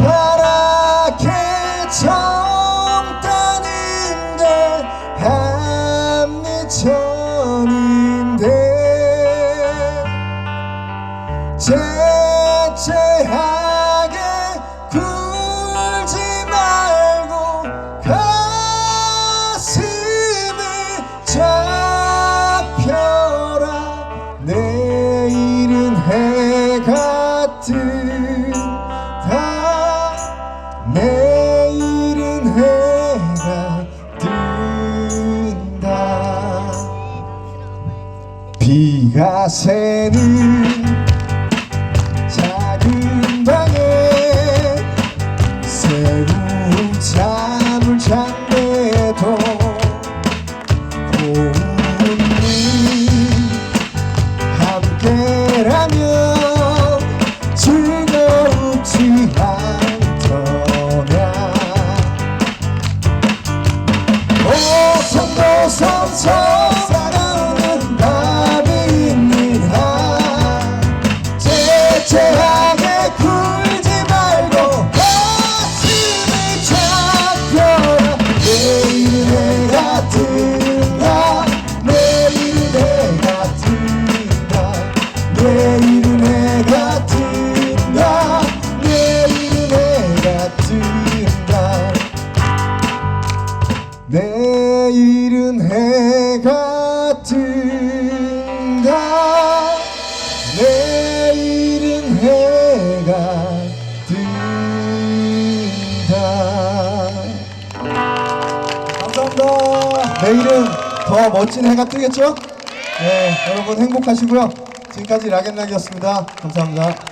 새파랗게 젊다는 게 한미천인데 째째하게 굴지 말고 가슴을 잡혀라. 내일은 해가 뜬다. 내일은 해가 뜬다. 비가 새는 작은 방에 새로운 잠을 잠에도 고운님 함께라면 즐겁지 않더냐. 오성도성성 살아오는 밤이 있는 한 째째하게 굴지 말고 가슴을 잡혀라. 내일은 해가 뜬다. 내일은 해가 뜬다. 내일은 해가 뜬다. 내일은 해가 뜬다. 내일은 해가 뜬다. 내일은 해가 뜬다. 감사합니다. 내일은 더 멋진 해가 뜨겠죠? 네, 여러분 행복하시고요. 지금까지 락앤락이었습니다. 감사합니다.